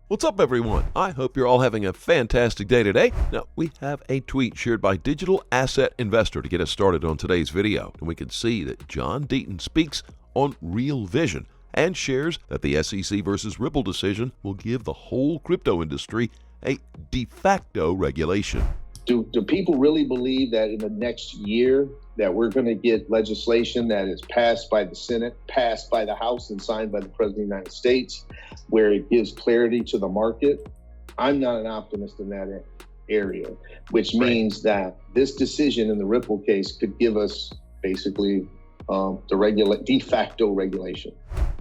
What's up, everyone? I hope you're all having a fantastic day today. Now, we have a tweet shared by Digital Asset Investor to get us started on today's video. And we can see that John Deaton speaks on Real Vision and shares that the SEC versus Ripple decision will give the whole crypto industry a de facto regulation. Do people really believe that in the next year that we're going to get legislation that is passed by the Senate, passed by the House, and signed by the President of the United States, where it gives clarity to the market? I'm not an optimist in that area, which means that this decision in the Ripple case could give us basically the de facto regulation.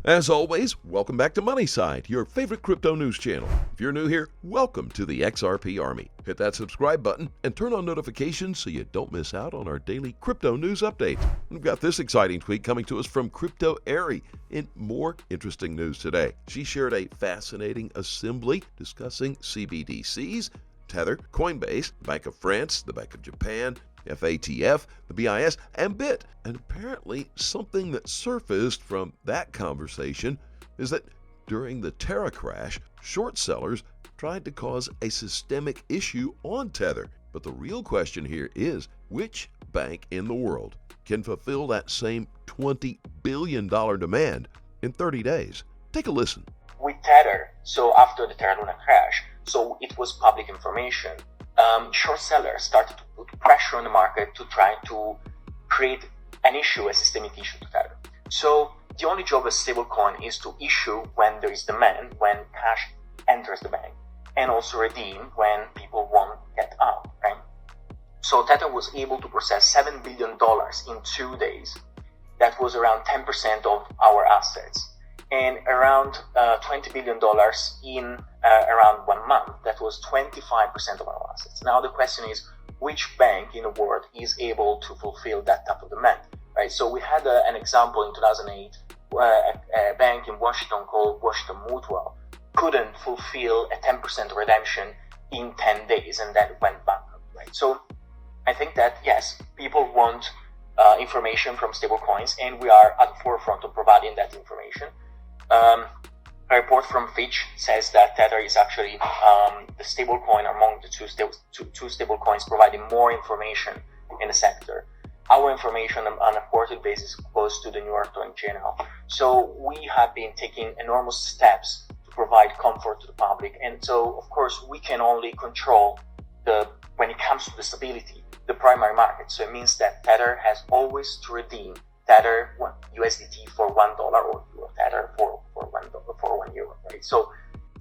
As always, welcome back to Moneyside, your favorite crypto news channel. If you're new here, welcome to the XRP Army. Hit that subscribe button and turn on notifications so you don't miss out on our daily crypto news updates. We've got this exciting tweet coming to us from Crypto Airy in more interesting news today. She shared a fascinating assembly discussing CBDCs, Tether, Coinbase, the Bank of France, the Bank of Japan, FATF, the BIS, and BIT. And apparently something that surfaced from that conversation is that during the Terra crash, short sellers tried to cause a systemic issue on Tether. But the real question here is, which bank in the world can fulfill that same $20 billion demand in 30 days? Take a listen. With Tether, so after the Terra Luna crash, so it was public information, short sellers started to put pressure on the market to try to create an issue, a systemic issue to Tether. So the only job of stablecoin is to issue when there is demand, when cash enters the bank, and also redeem when people won't get out, right? So Tether was able to process $7 billion in 2 days. That was around 10% of our assets. And around $20 billion in around 1 month. That was 25% of our assets. Now the question is, which bank in the world is able to fulfill that type of demand, right? So we had an example in 2008, where a bank in Washington called Washington Mutual couldn't fulfill a 10% redemption in 10 days and then went bankrupt, right? So I think that, yes, people want information from stablecoins, and we are at the forefront of providing that information. A report from Fitch says that Tether is actually the stablecoin among the two stablecoins providing more information in the sector. Our information on a quarterly basis goes to the New York Stock Exchange. So we have been taking enormous steps to provide comfort to the public. And so, of course, we can only control when it comes to the stability, the primary market. So it means that Tether has always to redeem Tether USDT for $1 or Tether for €1, right? So,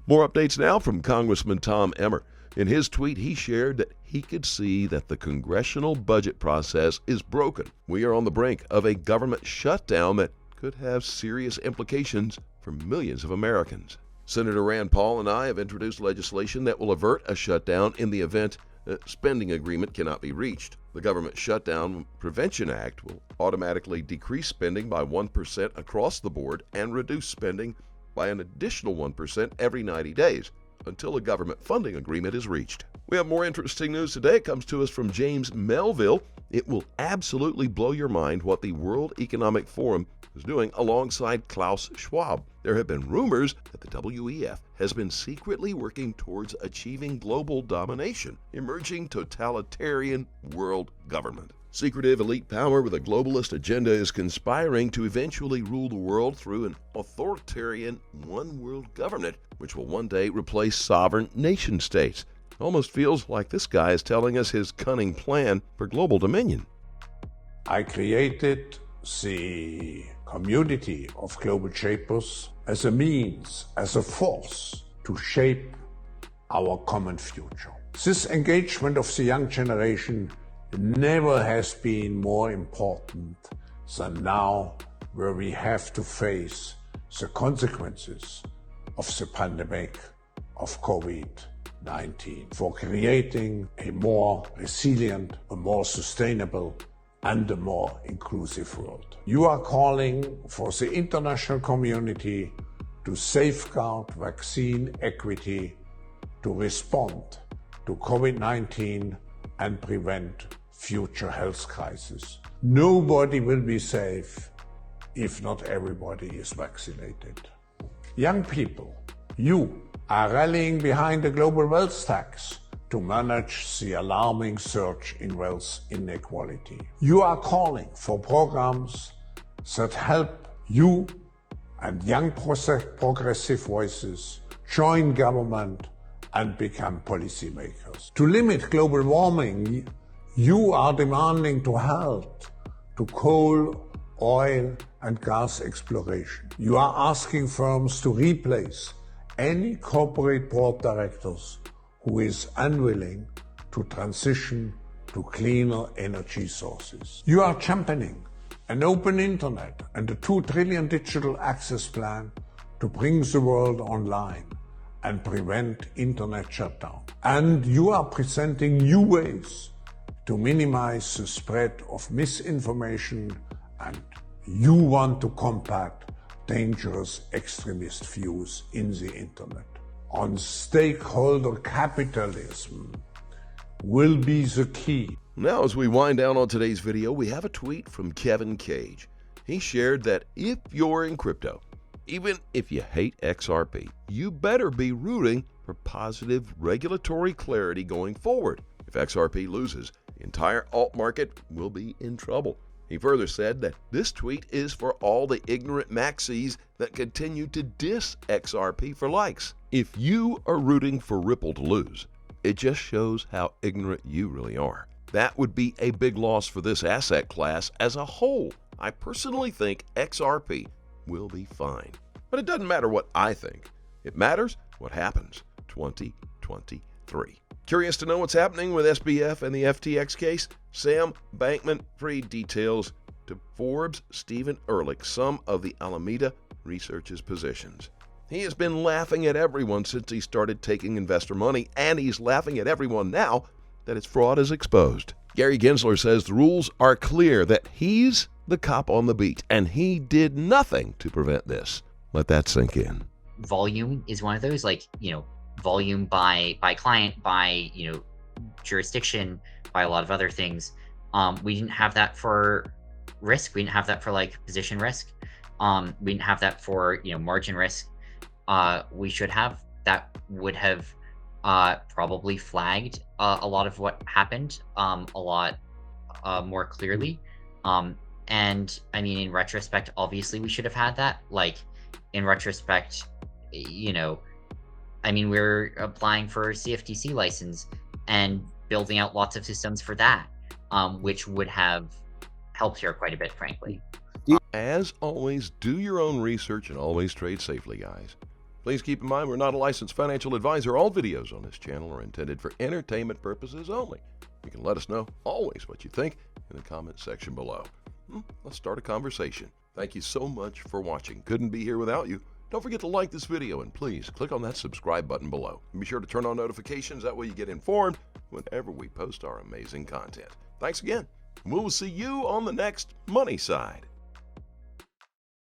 more updates now from Congressman Tom Emmer. In his tweet, he shared that he could see that the congressional budget process is broken. We are on the brink of a government shutdown that could have serious implications for millions of Americans. Senator Rand Paul and I have introduced legislation that will avert a shutdown in the event a spending agreement cannot be reached. The Government Shutdown Prevention Act will automatically decrease spending by 1% across the board and reduce spending by an additional 1% every 90 days until a government funding agreement is reached. We have more interesting news today. It comes to us from James Melville. It will absolutely blow your mind what the World Economic Forum is doing alongside Klaus Schwab. There have been rumors that the WEF has been secretly working towards achieving global domination, emerging totalitarian world government. Secretive elite power with a globalist agenda is conspiring to eventually rule the world through an authoritarian one-world government, which will one day replace sovereign nation-states. Almost feels like this guy is telling us his cunning plan for global dominion. I created the community of global shapers as a means, as a force to shape our common future. This engagement of the young generation never has been more important than now, where we have to face the consequences of the pandemic of COVID-19 for creating a more resilient, a more sustainable, and a more inclusive world. You are calling for the international community to safeguard vaccine equity, to respond to COVID-19 and prevent future health crises. Nobody will be safe if not everybody is vaccinated. Young people, you are rallying behind the global wealth tax to manage the alarming surge in wealth inequality. You are calling for programs that help you and young progressive voices join government and become policymakers. To limit global warming, you are demanding to halt to coal, oil and gas exploration. You are asking firms to replace any corporate board directors who is unwilling to transition to cleaner energy sources. You are championing an open internet and a 2 trillion digital access plan to bring the world online and prevent internet shutdown. And you are presenting new ways to minimize the spread of misinformation, and you want to combat dangerous extremist views in the internet. On stakeholder capitalism will be the key. Now, as we wind down on today's video, we have a tweet from Kevin Cage. He shared that if you're in crypto, even if you hate XRP, you better be rooting for positive regulatory clarity going forward. If XRP loses, the entire alt market will be in trouble. He further said that this tweet is for all the ignorant maxis that continue to diss XRP for likes. If you are rooting for Ripple to lose, it just shows how ignorant you really are. That would be a big loss for this asset class as a whole. I personally think XRP will be fine. But it doesn't matter what I think. It matters what happens 2023. Curious to know what's happening with SBF and the FTX case? Sam Bankman-Fried details to Forbes' Stephen Ehrlich some of the Alameda Research's positions. He has been laughing at everyone since he started taking investor money, and he's laughing at everyone now that his fraud is exposed. Gary Gensler says the rules are clear, that he's the cop on the beat, and he did nothing to prevent this. Let that sink in. Volume is one of those, volume by client, by, jurisdiction, by a lot of other things. We didn't have that for risk. We didn't have that for position risk. We didn't have that for, margin risk. We should have. That would have probably flagged a lot of what happened a lot more clearly. And I mean, in retrospect, obviously we should have had that. In retrospect, we're applying for CFTC license and building out lots of systems for that, which would have helped here quite a bit, frankly. As always, do your own research and always trade safely, guys. Please keep in mind we're not a licensed financial advisor. All videos on this channel are intended for entertainment purposes only. You can let us know always what you think in the comment section below. Let's start a conversation. Thank you so much for watching. Couldn't be here without you. Don't forget to like this video and please click on that subscribe button below. And be sure to turn on notifications. That way you get informed whenever we post our amazing content. Thanks again. We will see you on the next Money Side.